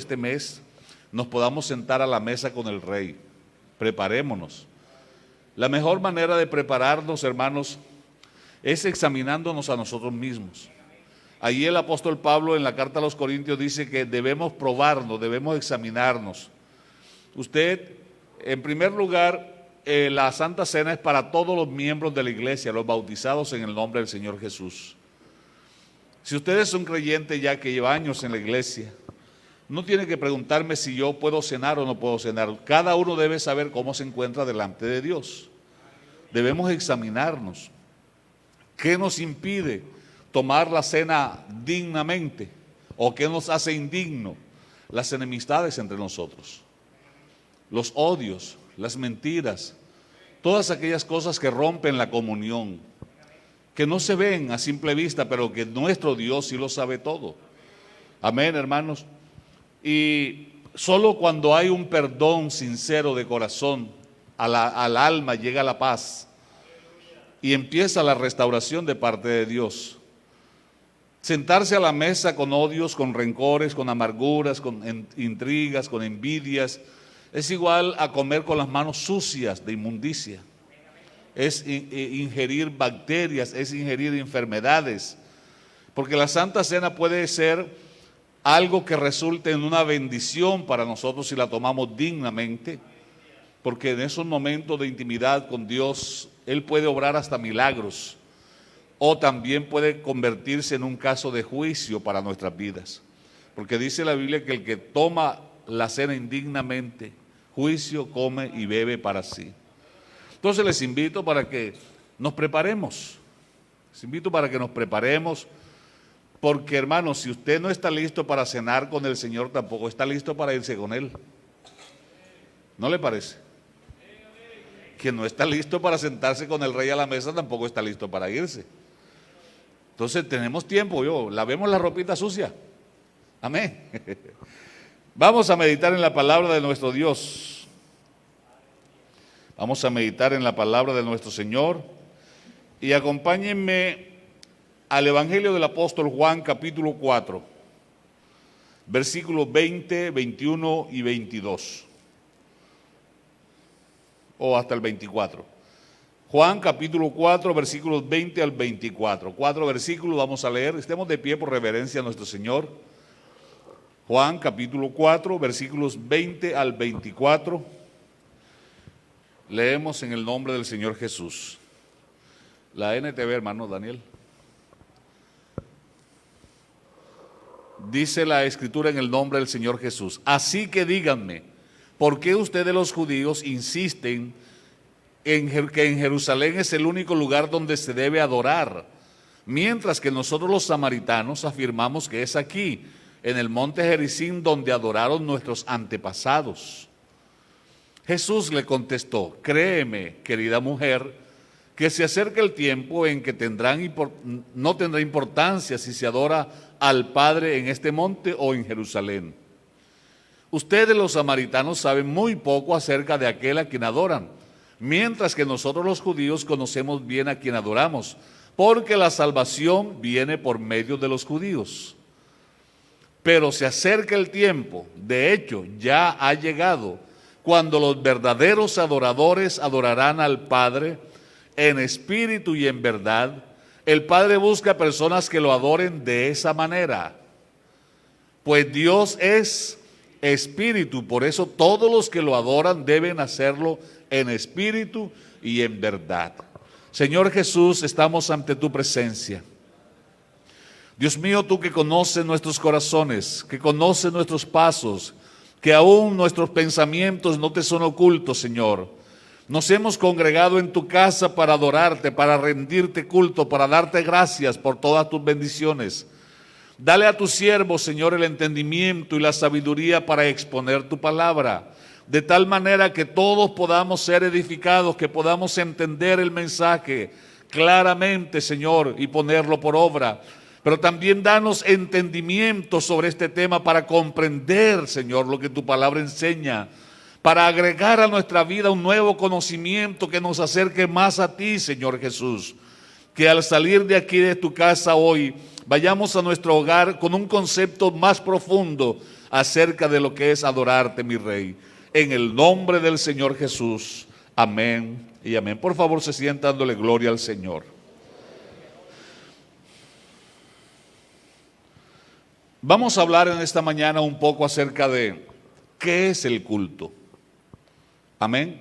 este mes nos podamos sentar a la mesa con el Rey. Preparémonos. La mejor manera de prepararnos, hermanos, es examinándonos a nosotros mismos. Allí el apóstol Pablo en la carta a los Corintios dice que debemos probarnos, debemos examinarnos. Usted, en primer lugar, la Santa Cena es para todos los miembros de la iglesia, los bautizados en el nombre del Señor Jesús. Si usted es un creyente ya que lleva años en la iglesia, no tiene que preguntarme si yo puedo cenar o no puedo cenar. Cada uno debe saber cómo se encuentra delante de Dios. Debemos examinarnos. ¿Qué nos impide tomar la cena dignamente? ¿O qué nos hace indigno? Las enemistades entre nosotros, los odios, las mentiras, todas aquellas cosas que rompen la comunión, que no se ven a simple vista, pero que nuestro Dios sí lo sabe todo. Amén, hermanos. Y solo cuando hay un perdón sincero de corazón, al alma llega la paz y empieza la restauración de parte de Dios. Sentarse a la mesa con odios, con rencores, con amarguras, con intrigas, con envidias, es igual a comer con las manos sucias de inmundicia. Es ingerir bacterias, es ingerir enfermedades, porque la Santa Cena puede ser algo que resulte en una bendición para nosotros si la tomamos dignamente, porque en esos momentos de intimidad con Dios, Él puede obrar hasta milagros, o también puede convertirse en un caso de juicio para nuestras vidas, porque dice la Biblia que el que toma la cena indignamente, juicio come y bebe para sí. Entonces les invito para que nos preparemos, porque hermanos, si usted no está listo para cenar con el Señor, tampoco está listo para irse con Él. ¿No le parece? Quien no está listo para sentarse con el Rey a la mesa, tampoco está listo para irse. Entonces tenemos tiempo, lavemos la ropita sucia. Amén. Vamos a meditar en la palabra de nuestro Dios. Vamos a meditar en la palabra de nuestro Señor y acompáñenme al Evangelio del apóstol Juan, capítulo 4, versículos 20, 21 y 22, o hasta el 24. Juan, capítulo 4, versículos 20 al 24. 4 versículos vamos a leer. Estemos de pie por reverencia a nuestro Señor. Juan, capítulo 4, versículos 20 al 24. Leemos en el nombre del Señor Jesús. La NTV, hermano Daniel. Dice la Escritura en el nombre del Señor Jesús: así que díganme, ¿por qué ustedes los judíos insisten en que en Jerusalén es el único lugar donde se debe adorar, mientras que nosotros los samaritanos afirmamos que es aquí, en el monte Gerizim, donde adoraron nuestros antepasados? Jesús le contestó: créeme, querida mujer, que se acerca el tiempo en que no tendrá importancia si se adora al Padre en este monte o en Jerusalén. Ustedes los samaritanos saben muy poco acerca de aquel a quien adoran, mientras que nosotros los judíos conocemos bien a quien adoramos, porque la salvación viene por medio de los judíos. Pero se acerca el tiempo, de hecho ya ha llegado, cuando los verdaderos adoradores adorarán al Padre en espíritu y en verdad. El Padre busca personas que lo adoren de esa manera, pues Dios es espíritu, por eso todos los que lo adoran deben hacerlo en espíritu y en verdad. Señor Jesús, estamos ante tu presencia. Dios mío, tú que conoces nuestros corazones, que conoces nuestros pasos, que aún nuestros pensamientos no te son ocultos, Señor. Nos hemos congregado en tu casa para adorarte, para rendirte culto, para darte gracias por todas tus bendiciones. Dale a tu siervo, Señor, el entendimiento y la sabiduría para exponer tu palabra, de tal manera que todos podamos ser edificados, que podamos entender el mensaje claramente, Señor, y ponerlo por obra. Pero también danos entendimiento sobre este tema para comprender, Señor, lo que tu palabra enseña, para agregar a nuestra vida un nuevo conocimiento que nos acerque más a ti, Señor Jesús. Que al salir de aquí de tu casa hoy, vayamos a nuestro hogar con un concepto más profundo acerca de lo que es adorarte, mi Rey. En el nombre del Señor Jesús. Amén y amén. Por favor, se sientan dándole gloria al Señor. Vamos a hablar en esta mañana un poco acerca de qué es el culto. Amén.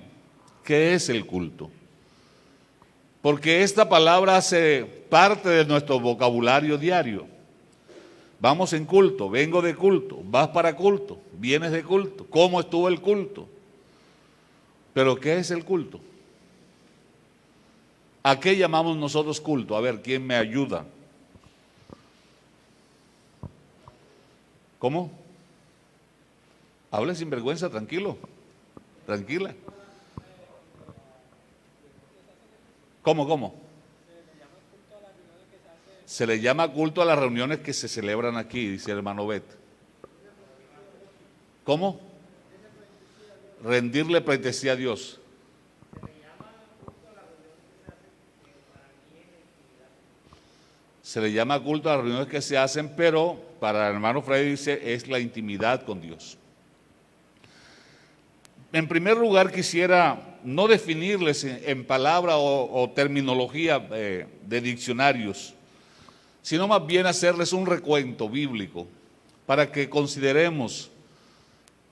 ¿Qué es el culto? Porque esta palabra hace parte de nuestro vocabulario diario. Vamos en culto, vengo de culto, vas para culto, vienes de culto. ¿Cómo estuvo el culto? Pero ¿qué es el culto? ¿A qué llamamos nosotros culto? A ver, ¿quién me ayuda? ¿Cómo? Hable sin vergüenza, tranquilo, tranquila. ¿Cómo? Se le llama culto a las reuniones que se celebran aquí, dice el hermano Bet. ¿Cómo? Rendirle pleitesía a Dios. Se le llama culto a las reuniones que se hacen, pero para el hermano Freddy dice es la intimidad con Dios. En primer lugar quisiera no definirles en palabra o terminología de diccionarios, sino más bien hacerles un recuento bíblico para que consideremos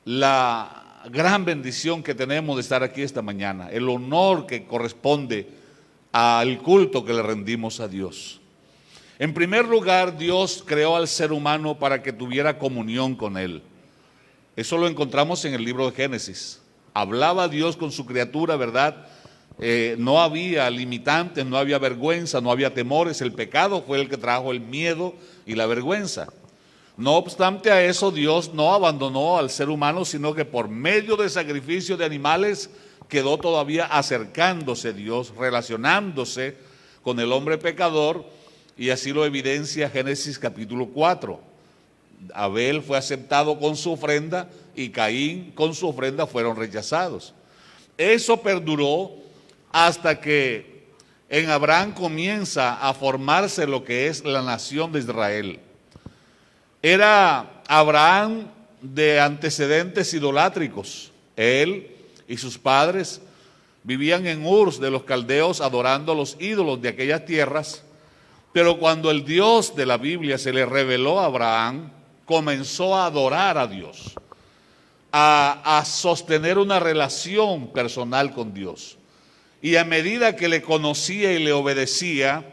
la gran bendición que tenemos de estar aquí esta mañana, el honor que corresponde al culto que le rendimos a Dios. En primer lugar, Dios creó al ser humano para que tuviera comunión con Él. Eso lo encontramos en el libro de Génesis. Hablaba Dios con su criatura, ¿verdad? No había limitantes, no había vergüenza, no había temores. El pecado fue el que trajo el miedo y la vergüenza. No obstante a eso, Dios no abandonó al ser humano, sino que por medio de sacrificio de animales quedó todavía acercándose Dios, relacionándose con el hombre pecador, y así lo evidencia Génesis capítulo 4. Abel fue aceptado con su ofrenda y Caín con su ofrenda fueron rechazados. Eso perduró hasta que en Abraham comienza a formarse lo que es la nación de Israel. Era Abraham de antecedentes idolátricos. Él y sus padres vivían en Ur de los caldeos adorando a los ídolos de aquellas tierras, pero cuando el Dios de la Biblia se le reveló a Abraham, comenzó a adorar a Dios, a sostener una relación personal con Dios. Y a medida que le conocía y le obedecía,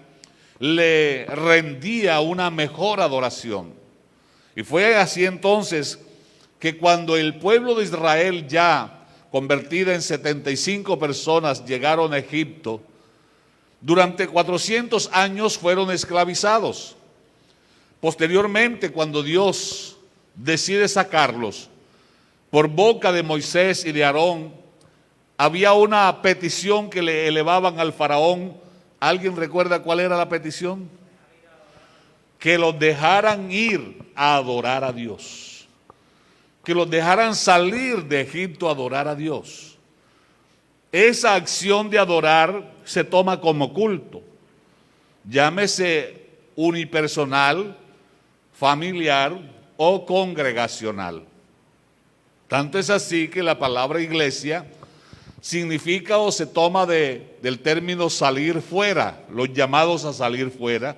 le rendía una mejor adoración. Y fue así entonces que cuando el pueblo de Israel, ya convertida en 75 personas, llegaron a Egipto, durante 400 años fueron esclavizados. Posteriormente, cuando Dios decide sacarlos, por boca de Moisés y de Aarón, había una petición que le elevaban al faraón. ¿Alguien recuerda cuál era la petición? Que los dejaran ir a adorar a Dios, que los dejaran salir de Egipto a adorar a Dios. Esa acción de adorar se toma como culto, llámese unipersonal, familiar o congregacional. Tanto es así que la palabra iglesia significa o se toma del término salir fuera, los llamados a salir fuera,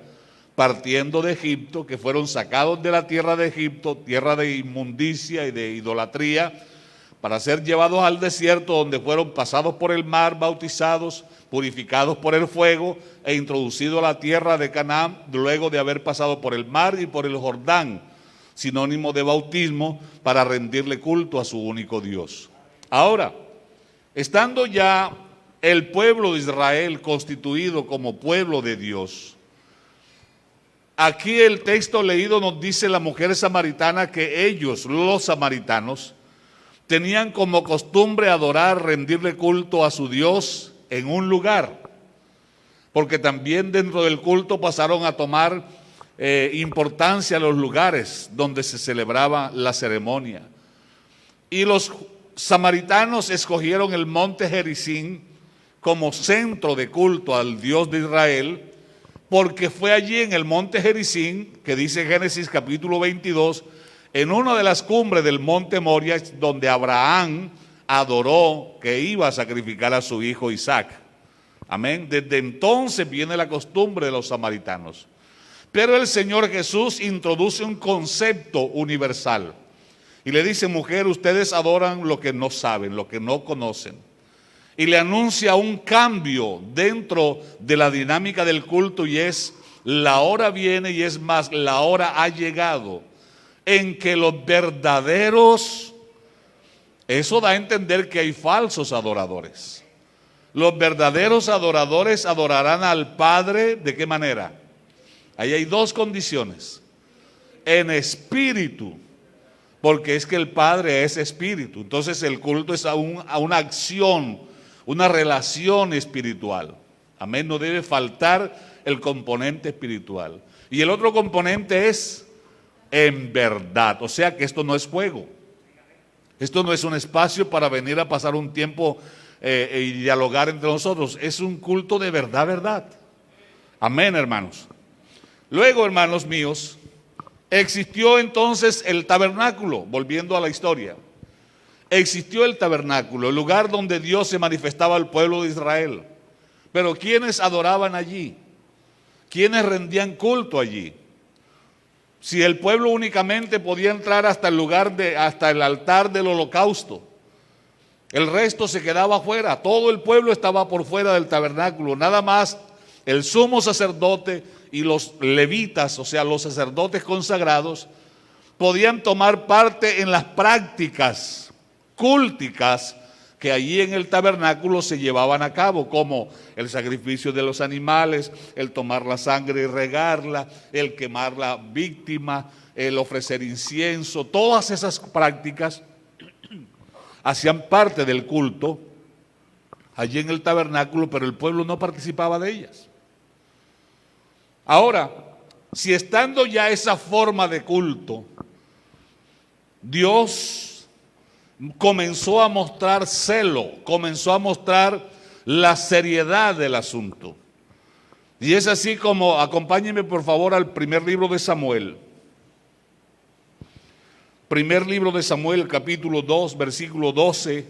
partiendo de Egipto, que fueron sacados de la tierra de Egipto, tierra de inmundicia y de idolatría, para ser llevados al desierto, donde fueron pasados por el mar, bautizados, purificados por el fuego e introducidos a la tierra de Canaán, luego de haber pasado por el mar y por el Jordán, sinónimo de bautismo, para rendirle culto a su único Dios. Ahora, estando ya el pueblo de Israel constituido como pueblo de Dios, aquí el texto leído nos dice la mujer samaritana que ellos, los samaritanos, tenían como costumbre adorar, rendirle culto a su Dios en un lugar, porque también dentro del culto pasaron a tomar importancia los lugares donde se celebraba la ceremonia. Y los samaritanos escogieron el monte Gerizim como centro de culto al Dios de Israel, porque fue allí en el monte Gerizim, que dice Génesis capítulo 22, en una de las cumbres del monte Moria, donde Abraham adoró que iba a sacrificar a su hijo Isaac. Amén. Desde entonces viene la costumbre de los samaritanos. Pero el Señor Jesús introduce un concepto universal y le dice: mujer, ustedes adoran lo que no saben, lo que no conocen. Y le anuncia un cambio dentro de la dinámica del culto, y es: la hora viene, y es más, la hora ha llegado en que los verdaderos, eso da a entender que hay falsos adoradores. Los verdaderos adoradores adorarán al Padre, ¿de qué manera? Ahí hay dos condiciones: en espíritu, porque es que el Padre es espíritu. Entonces el culto es a una acción, una relación espiritual. Amén, no debe faltar el componente espiritual. Y el otro componente es en verdad, o sea que esto no es juego. Esto no es un espacio para venir a pasar un tiempo y dialogar entre nosotros. Es un culto de verdad, verdad. Amén, hermanos. Luego, hermanos míos, existió entonces el tabernáculo, volviendo a la historia. Existió el tabernáculo, el lugar donde Dios se manifestaba al pueblo de Israel. Pero ¿quiénes adoraban allí? ¿Quiénes rendían culto allí? Si el pueblo únicamente podía entrar hasta hasta el altar del holocausto, el resto se quedaba afuera. Todo el pueblo estaba por fuera del tabernáculo. Nada más el sumo sacerdote y los levitas, o sea, los sacerdotes consagrados, podían tomar parte en las prácticas cúlticas que allí en el tabernáculo se llevaban a cabo, como el sacrificio de los animales, el tomar la sangre y regarla, el quemar la víctima, el ofrecer incienso. Todas esas prácticas hacían parte del culto allí en el tabernáculo, pero el pueblo no participaba de ellas. Ahora, si estando ya esa forma de culto, Dios comenzó a mostrar celo, comenzó a mostrar la seriedad del asunto. Y es así como, acompáñenme por favor al primer libro de Samuel. Primer libro de Samuel, capítulo 2, versículo 12.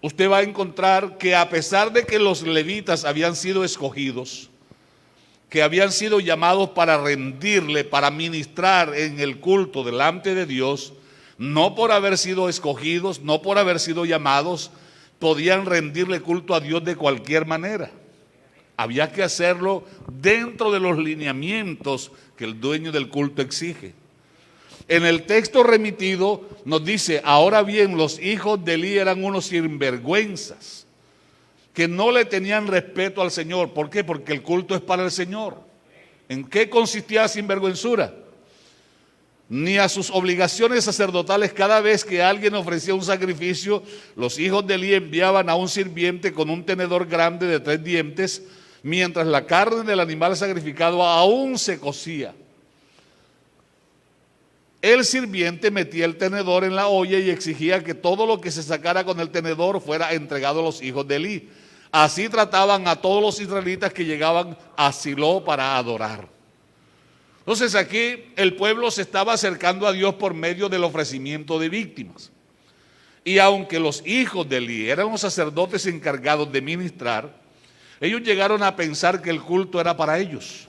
Usted va a encontrar que a pesar de que los levitas habían sido escogidos, que habían sido llamados para rendirle, para ministrar en el culto delante de Dios, no por haber sido escogidos, no por haber sido llamados, podían rendirle culto a Dios de cualquier manera. Había que hacerlo dentro de los lineamientos que el dueño del culto exige. En el texto remitido nos dice: ahora bien, los hijos de Elí eran unos sinvergüenzas, que no le tenían respeto al Señor. ¿Por qué? Porque el culto es para el Señor. ¿En qué consistía la sinvergüenzura? Ni a sus obligaciones sacerdotales. Cada vez que alguien ofrecía un sacrificio, los hijos de Elí enviaban a un sirviente con un tenedor grande de 3 dientes, mientras la carne del animal sacrificado aún se cocía. El sirviente metía el tenedor en la olla y exigía que todo lo que se sacara con el tenedor fuera entregado a los hijos de Elí. Así trataban a todos los israelitas que llegaban a Silo para adorar. Entonces aquí el pueblo se estaba acercando a Dios por medio del ofrecimiento de víctimas. Y aunque los hijos de Elí eran los sacerdotes encargados de ministrar, ellos llegaron a pensar que el culto era para ellos,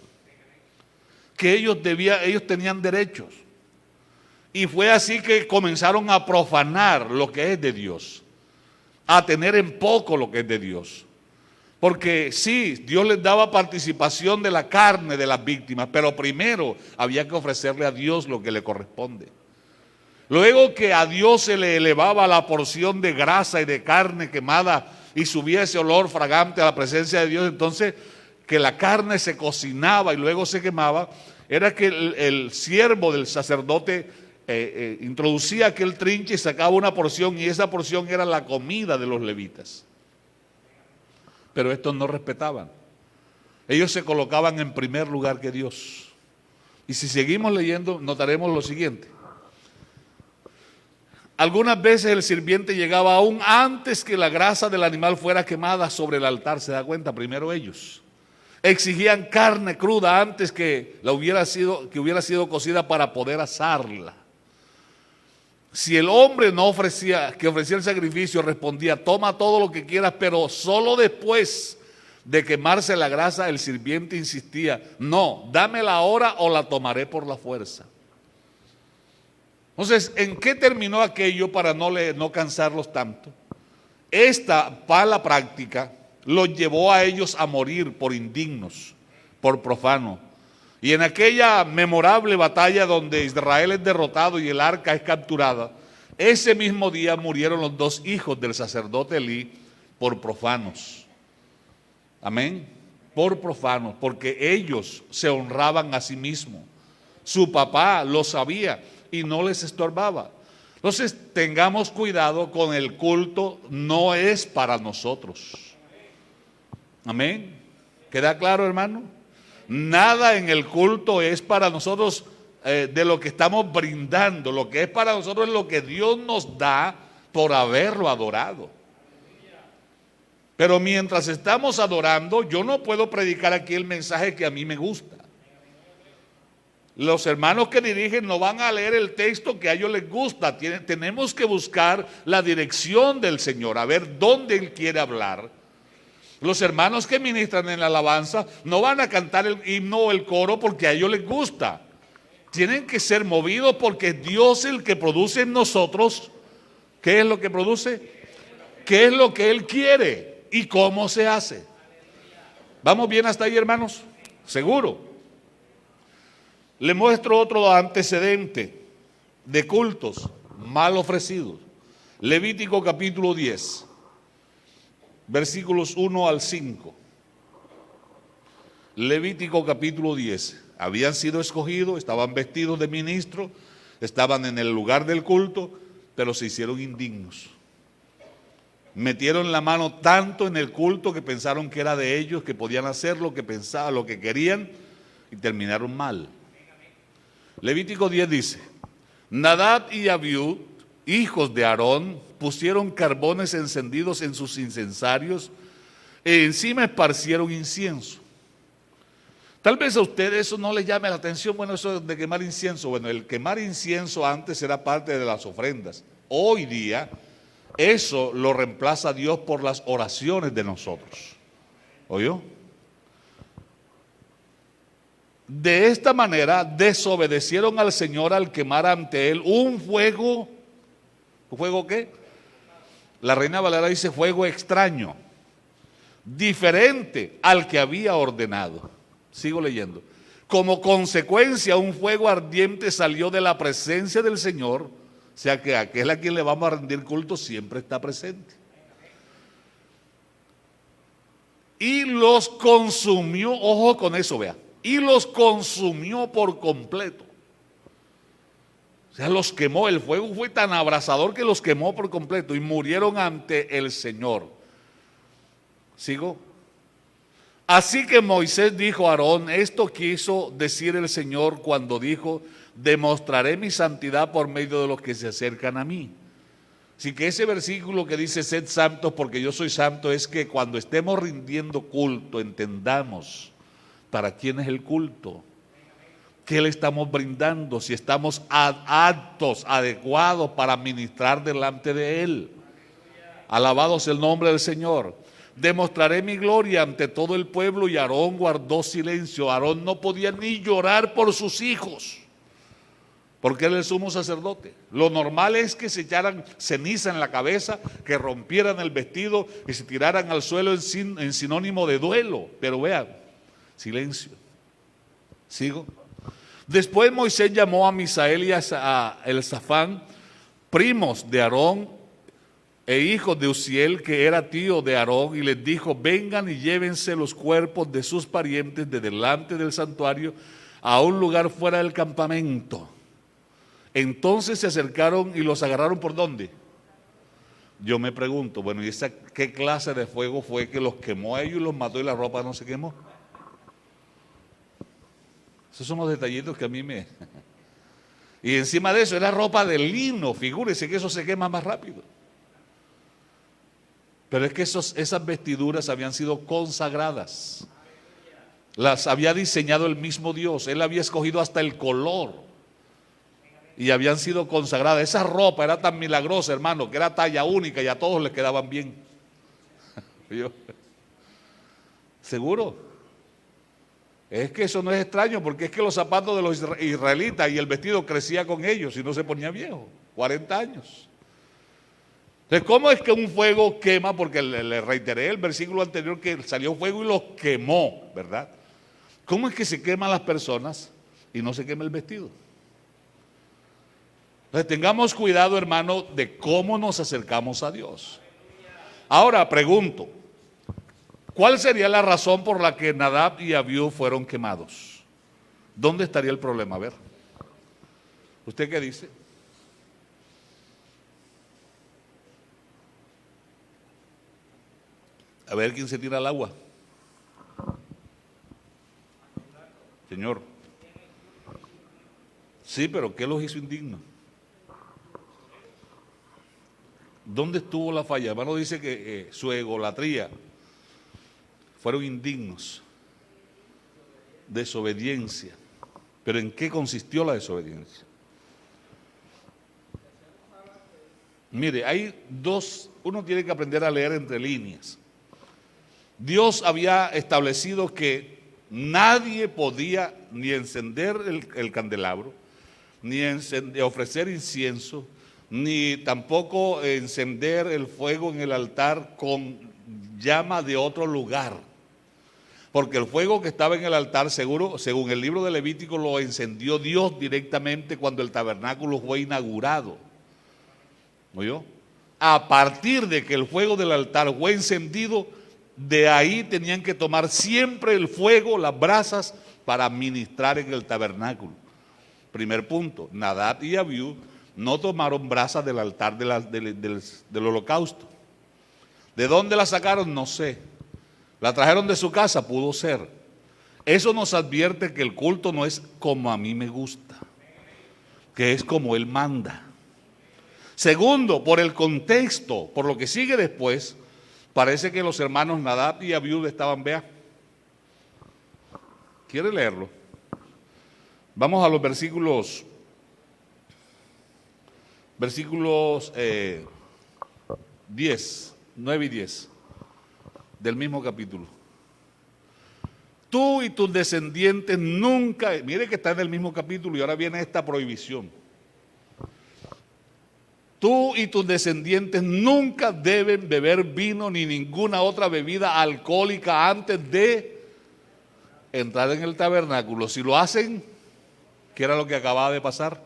que ellos tenían derechos. Y fue así que comenzaron a profanar lo que es de Dios, a tener en poco lo que es de Dios. Porque sí, Dios les daba participación de la carne de las víctimas, pero primero había que ofrecerle a Dios lo que le corresponde. Luego que a Dios se le elevaba la porción de grasa y de carne quemada y subía ese olor fragante a la presencia de Dios, entonces que la carne se cocinaba y luego se quemaba, era que el siervo del sacerdote introducía aquel trinche y sacaba una porción, y esa porción era la comida de los levitas. Pero estos no respetaban. Ellos se colocaban en primer lugar que Dios. Y si seguimos leyendo, notaremos lo siguiente. Algunas veces el sirviente llegaba aún antes que la grasa del animal fuera quemada sobre el altar. ¿Se da cuenta? Primero ellos. Exigían carne cruda antes que hubiera sido cocida para poder asarla. Si el hombre no ofrecía el sacrificio, respondía: toma todo lo que quieras, pero solo después de quemarse la grasa. El sirviente insistía: no, dámela ahora o la tomaré por la fuerza. Entonces, ¿en qué terminó aquello para no cansarlos tanto? Esta mala práctica los llevó a ellos a morir por indignos, por profanos. Y en aquella memorable batalla donde Israel es derrotado y el arca es capturada, ese mismo día murieron los 2 hijos del sacerdote Elí por profanos. Amén. Por profanos, porque ellos se honraban a sí mismos. Su papá lo sabía y no les estorbaba. Entonces, tengamos cuidado con el culto, no es para nosotros. Amén. ¿Queda claro, hermano? Nada en el culto es para nosotros de lo que estamos brindando. Lo que es para nosotros es lo que Dios nos da por haberlo adorado. Pero mientras estamos adorando, yo no puedo predicar aquí el mensaje que a mí me gusta. Los hermanos que dirigen no van a leer el texto que a ellos les gusta. Tenemos que buscar la dirección del Señor, a ver dónde Él quiere hablar. Los hermanos que ministran en la alabanza no van a cantar el himno o el coro porque a ellos les gusta. Tienen que ser movidos porque es Dios el que produce en nosotros. ¿Qué es lo que produce? ¿Qué es lo que Él quiere? ¿Y cómo se hace? ¿Vamos bien hasta ahí, hermanos? ¿Seguro? Le muestro otro antecedente de cultos mal ofrecidos. Levítico capítulo 10. Versículos 1 al 5. Levítico capítulo 10. Habían sido escogidos, estaban vestidos de ministro, estaban en el lugar del culto, pero se hicieron indignos. Metieron la mano tanto en el culto que pensaron que era de ellos, que podían hacer lo que pensaban, lo que querían, y terminaron mal. Levítico 10 dice: Nadab y Abiú, hijos de Aarón, pusieron carbones encendidos en sus incensarios e encima esparcieron incienso. Tal vez a ustedes eso no les llame la atención. Bueno, eso de quemar incienso, bueno, el quemar incienso antes era parte de las ofrendas. Hoy día eso lo reemplaza Dios por las oraciones de nosotros. ¿Oyó? De esta manera desobedecieron al Señor al quemar ante Él un fuego. ¿Un fuego qué? La Reina Valera dice fuego extraño, diferente al que había ordenado. Sigo leyendo. Como consecuencia, un fuego ardiente salió de la presencia del Señor, o sea que aquel a quien le vamos a rendir culto siempre está presente. Y los consumió, ojo con eso, vea, y los consumió por completo. O sea, los quemó, el fuego fue tan abrasador que los quemó por completo y murieron ante el Señor. ¿Sigo? Así que Moisés dijo a Aarón: esto quiso decir el Señor cuando dijo: demostraré mi santidad por medio de los que se acercan a mí. Así que ese versículo que dice sed santos porque yo soy santo, es que cuando estemos rindiendo culto entendamos para quién es el culto. ¿Qué le estamos brindando? Si estamos aptos, adecuados para ministrar delante de Él. Alabado sea el nombre del Señor. Demostraré mi gloria ante todo el pueblo. Y Aarón guardó silencio. Aarón no podía ni llorar por sus hijos, porque él es el sumo sacerdote. Lo normal es que se echaran ceniza en la cabeza, que rompieran el vestido y se tiraran al suelo en sinónimo de duelo. Pero vean, silencio. ¿Sigo? Después Moisés llamó a Misael y a Elzafán, primos de Aarón e hijos de Uziel, que era tío de Aarón, y les dijo: vengan y llévense los cuerpos de sus parientes de delante del santuario a un lugar fuera del campamento. Entonces se acercaron y los agarraron ¿por dónde? Yo me pregunto, bueno, ¿y esa qué clase de fuego fue que los quemó a ellos y los mató y la ropa no se quemó? Esos son los detallitos que a mí me... Y encima de eso era ropa de lino, figúrese que eso se quema más rápido. Pero es que esas vestiduras habían sido consagradas. las había diseñado el mismo Dios. Él había escogido hasta el color y habían sido consagradas. Esa ropa era tan milagrosa, hermano, que era talla única y a todos les quedaban bien. ¿Seguro? Es que eso no es extraño, porque es que los zapatos de los israelitas y el vestido crecía con ellos y no se ponía viejo, 40 años. Entonces, ¿cómo es que un fuego quema? Porque le reiteré el versículo anterior que salió fuego y los quemó, ¿verdad? ¿Cómo es que se queman las personas y no se quema el vestido? Entonces, tengamos cuidado, hermano, de cómo nos acercamos a Dios. Ahora, pregunto, ¿cuál sería la razón por la que Nadab y Abiú fueron quemados? ¿Dónde estaría el problema? A ver, ¿usted qué dice? A ver quién se tira al agua. Señor. Sí, pero ¿qué los hizo indignos? ¿Dónde estuvo la falla? Hermano dice que su egolatría fueron indignos, desobediencia. ¿Pero en qué consistió la desobediencia? Mire, hay dos, uno tiene que aprender a leer entre líneas. Dios había establecido que nadie podía ni encender el candelabro, ni ofrecer incienso, ni tampoco encender el fuego en el altar con llama de otro lugar. Porque el fuego que estaba en el altar, según el libro de Levítico, lo encendió Dios directamente cuando el tabernáculo fue inaugurado. ¿Oyó? A partir de que el fuego del altar fue encendido, de ahí tenían que tomar siempre el fuego, las brasas, para ministrar en el tabernáculo. Primer punto, Nadab y Abiú no tomaron brasas del altar del holocausto. ¿De dónde la sacaron? No sé. ¿La trajeron de su casa? Pudo ser. Eso nos advierte que el culto no es como a mí me gusta, que es como Él manda. Segundo, por el contexto, por lo que sigue después, parece que los hermanos Nadab y Abiú estaban, vea. ¿Quiere leerlo? Vamos a los versículos 10, 9 y 10 del mismo capítulo. Tú y tus descendientes nunca, mire que está en el mismo capítulo y ahora viene esta prohibición. Tú y tus descendientes nunca deben beber vino ni ninguna otra bebida alcohólica antes de entrar en el tabernáculo. Si lo hacen, ¿qué era lo que acababa de pasar?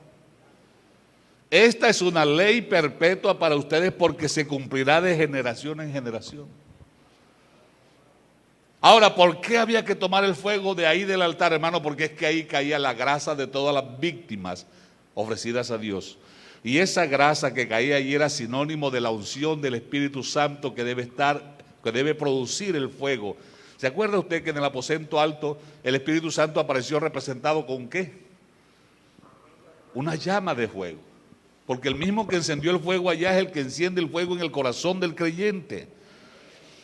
Esta es una ley perpetua para ustedes porque se cumplirá de generación en generación. Ahora, ¿por qué había que tomar el fuego de ahí del altar, hermano? Porque es que ahí caía la grasa de todas las víctimas ofrecidas a Dios. Y esa grasa que caía allí era sinónimo de la unción del Espíritu Santo que debe producir el fuego. ¿Se acuerda usted que en el aposento alto el Espíritu Santo apareció representado con qué? Una llama de fuego. Porque el mismo que encendió el fuego allá es el que enciende el fuego en el corazón del creyente.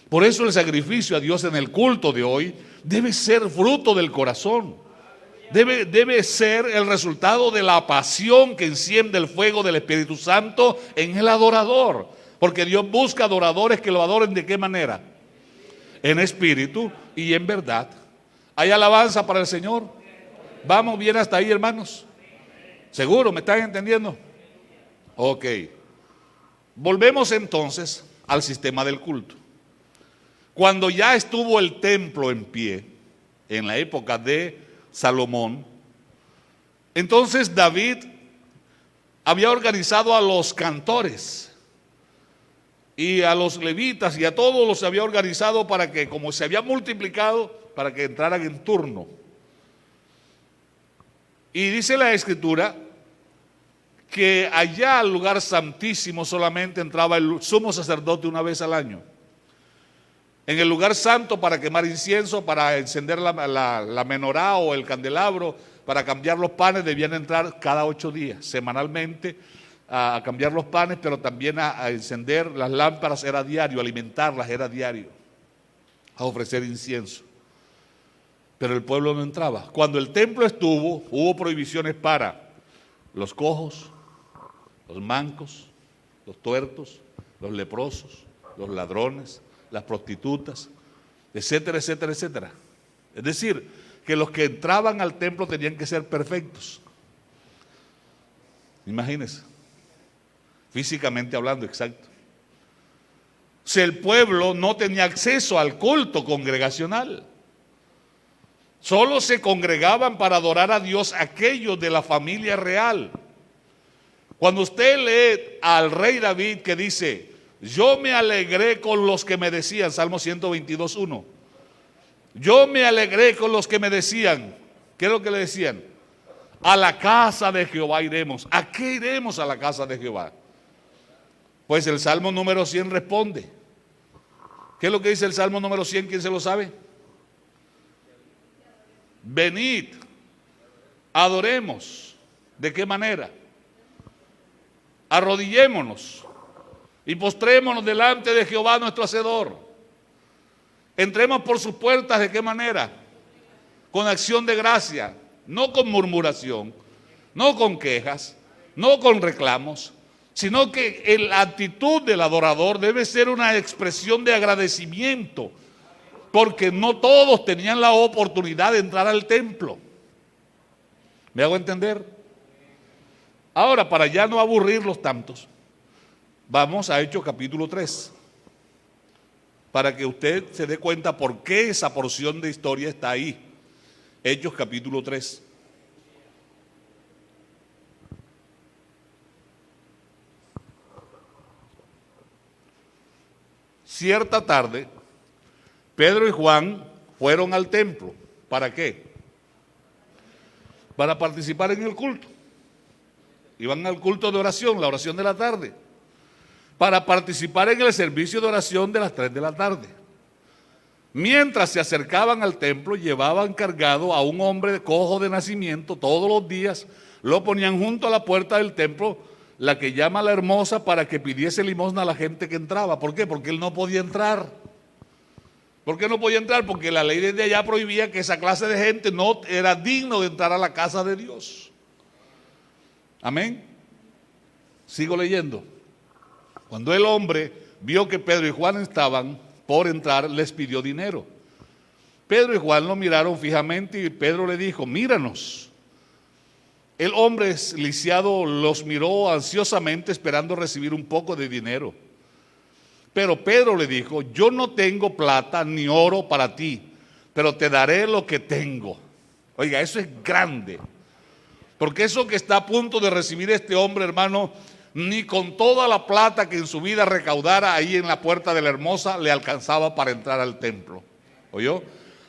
Por eso el sacrificio a Dios en el culto de hoy debe ser fruto del corazón. Debe ser el resultado de la pasión que enciende el fuego del Espíritu Santo en el adorador. Porque Dios busca adoradores que lo adoren ¿de qué manera? En espíritu y en verdad. ¿Hay alabanza para el Señor? ¿Vamos bien hasta ahí, hermanos? ¿Seguro? ¿Me están entendiendo? Ok. Volvemos entonces al sistema del culto. Cuando ya estuvo el templo en pie, en la época de Salomón, entonces David había organizado a los cantores y a los levitas y a todos los había organizado para que, como se había multiplicado, para que entraran en turno. Y dice la Escritura que allá al lugar santísimo solamente entraba el sumo sacerdote una vez al año. En el lugar santo para quemar incienso, para encender la menorá o el candelabro, para cambiar los panes, debían entrar cada 8 días, semanalmente, a cambiar los panes, pero también a encender las lámparas era diario, alimentarlas era diario, a ofrecer incienso. pero el pueblo no entraba. Cuando el templo estuvo, hubo prohibiciones para los cojos, los mancos, los tuertos, los leprosos, los ladrones, las prostitutas, etcétera, etcétera, etcétera. Es decir, que los que entraban al templo tenían que ser perfectos. Imagínense, físicamente hablando, exacto. Si el pueblo no tenía acceso al culto congregacional, solo se congregaban para adorar a Dios aquellos de la familia real. Cuando usted lee al rey David que dice, yo me alegré con los que me decían, Salmo 122:1, yo me alegré con los que me decían, ¿qué es lo que le decían? A la casa de Jehová iremos. ¿A qué iremos a la casa de Jehová? Pues el Salmo número 100 responde. ¿Qué es lo que dice el Salmo número 100? ¿Quién se lo sabe? Venid, adoremos. ¿De qué manera? Arrodillémonos y postrémonos delante de Jehová nuestro Hacedor. Entremos por sus puertas. ¿De qué manera? Con acción de gracia, no con murmuración, no con quejas, no con reclamos, sino que la actitud del adorador debe ser una expresión de agradecimiento, porque no todos tenían la oportunidad de entrar al templo. ¿Me hago entender? Ahora, para ya no aburrirlos tantos, vamos a Hechos capítulo 3, para que usted se dé cuenta por qué esa porción de historia está ahí. Hechos capítulo 3. Cierta tarde, Pedro y Juan fueron al templo. ¿Para qué? Para participar en el culto. Iban al culto de oración, la oración de la tarde. Para participar en el servicio de oración de las 3 de la tarde. Mientras se acercaban al templo, llevaban cargado a un hombre cojo de nacimiento todos los días, lo ponían junto a la puerta del templo, la que llama la Hermosa, para que pidiese limosna a la gente que entraba. ¿Por qué? Porque él no podía entrar. ¿Por qué no podía entrar? Porque la ley desde allá prohibía que esa clase de gente no era digno de entrar a la casa de Dios. Amén. Sigo leyendo. Cuando el hombre vio que Pedro y Juan estaban por entrar, les pidió dinero. Pedro y Juan lo miraron fijamente y Pedro le dijo, míranos. El hombre lisiado los miró ansiosamente esperando recibir un poco de dinero. Pero Pedro le dijo, yo no tengo plata ni oro para ti, pero te daré lo que tengo. Oiga, eso es grande. Porque eso que está a punto de recibir este hombre, hermano, ni con toda la plata que en su vida recaudara ahí en la puerta de la Hermosa le alcanzaba para entrar al templo. ¿Oyó?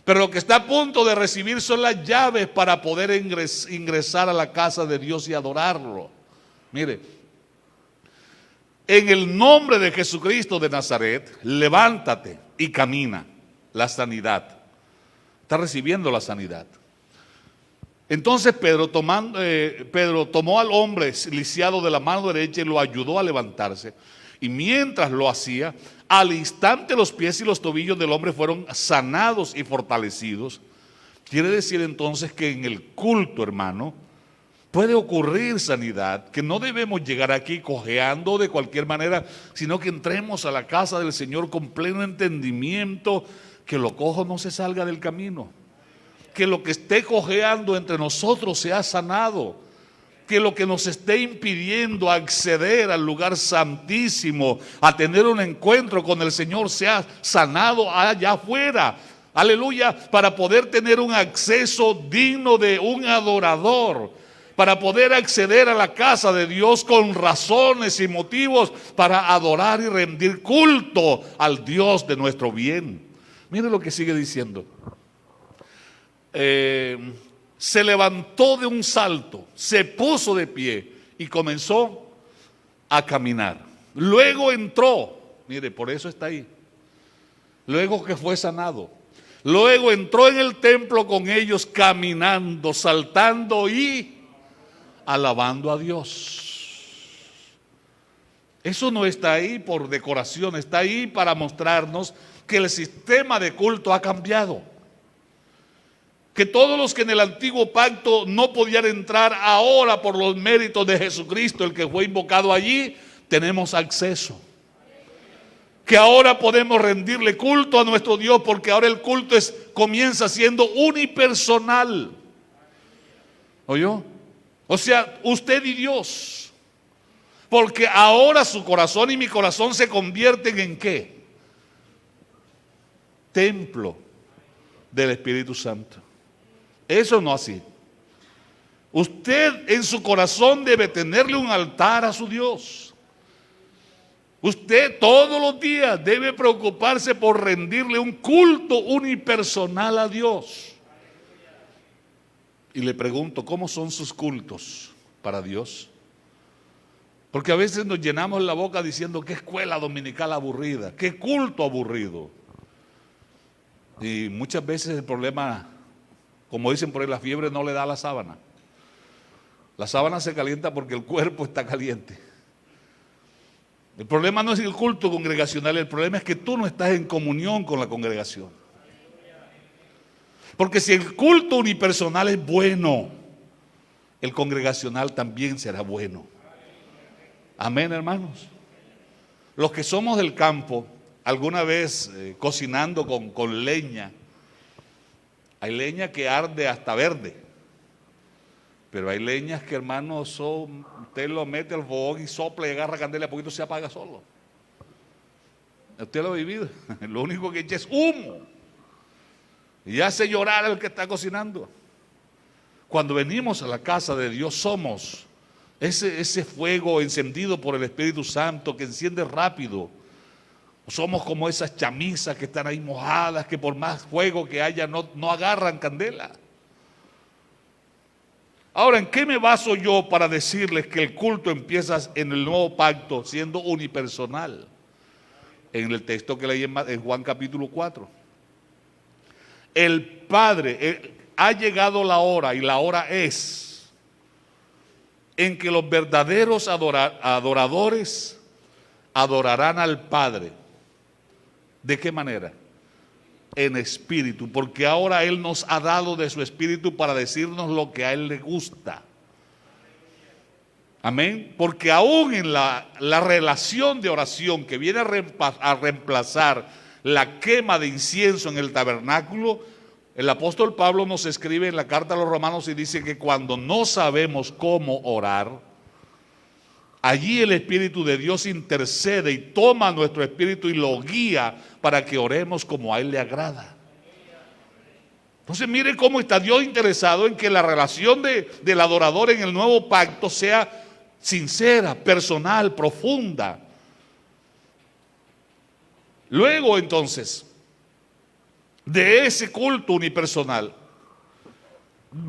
Pero lo que está a punto de recibir son las llaves para poder ingresar a la casa de Dios y adorarlo. Mire, en el nombre de Jesucristo de Nazaret, levántate y camina. La sanidad. Está recibiendo la sanidad. Entonces Pedro tomó al hombre lisiado de la mano derecha y lo ayudó a levantarse. Y mientras lo hacía, al instante los pies y los tobillos del hombre fueron sanados y fortalecidos. Quiere decir entonces que en el culto, hermano, puede ocurrir sanidad, que no debemos llegar aquí cojeando de cualquier manera, sino que entremos a la casa del Señor con pleno entendimiento, que lo cojo no se salga del camino, que lo que esté cojeando entre nosotros sea sanado, que lo que nos esté impidiendo acceder al lugar santísimo, a tener un encuentro con el Señor, sea sanado allá afuera. Aleluya, para poder tener un acceso digno de un adorador, para poder acceder a la casa de Dios con razones y motivos para adorar y rendir culto al Dios de nuestro bien. Mire lo que sigue diciendo. Se levantó de un salto, se puso de pie y comenzó a caminar. Luego entró, mire, por eso está ahí. Luego que fue sanado, luego entró en el templo con ellos caminando, saltando y alabando a Dios. Eso no está ahí por decoración, está ahí para mostrarnos que el sistema de culto ha cambiado. que todos los que en el antiguo pacto no podían entrar, ahora por los méritos de Jesucristo, el que fue invocado allí, tenemos acceso. Que ahora podemos rendirle culto a nuestro Dios, porque ahora el culto comienza siendo unipersonal. ¿Oyó? O sea, usted y Dios. Porque ahora su corazón y mi corazón se convierten ¿en qué? Templo del Espíritu Santo. Eso no así. Usted en su corazón debe tenerle un altar a su Dios. Usted todos los días debe preocuparse por rendirle un culto unipersonal a Dios. Y le pregunto, ¿cómo son sus cultos para Dios? Porque a veces nos llenamos la boca diciendo qué escuela dominical aburrida, qué culto aburrido. Y muchas veces el problema, como dicen por ahí, la fiebre no le da a la sábana. La sábana se calienta porque el cuerpo está caliente. El problema no es el culto congregacional, el problema es que tú no estás en comunión con la congregación. Porque si el culto unipersonal es bueno, el congregacional también será bueno. Amén, hermanos. Los que somos del campo, alguna vez cocinando con leña, hay leña que arde hasta verde, pero hay leñas que, hermanos, usted lo mete al fogón y sopla y agarra candela, a poquito se apaga solo. Usted lo ha vivido. Lo único que echa es humo y hace llorar al que está cocinando. Cuando venimos a la casa de Dios somos ese fuego encendido por el Espíritu Santo que enciende rápido. Somos como esas chamisas que están ahí mojadas, que por más fuego que haya no agarran candela. Ahora, ¿en qué me baso yo para decirles que el culto empieza en el nuevo pacto siendo unipersonal? En el texto que leí en Juan capítulo 4. El Padre, ha llegado la hora, y la hora es, en que los verdaderos adoradores adorarán al Padre. ¿De qué manera? En espíritu, porque ahora Él nos ha dado de su espíritu para decirnos lo que a Él le gusta. Amén. Porque aún en la relación de oración que viene a reemplazar la quema de incienso en el tabernáculo, el apóstol Pablo nos escribe en la carta a los Romanos y dice que cuando no sabemos cómo orar, allí el Espíritu de Dios intercede y toma nuestro espíritu y lo guía para que oremos como a Él le agrada. Entonces mire cómo está Dios interesado en que la relación del adorador en el nuevo pacto sea sincera, personal, profunda. Luego entonces, de ese culto unipersonal,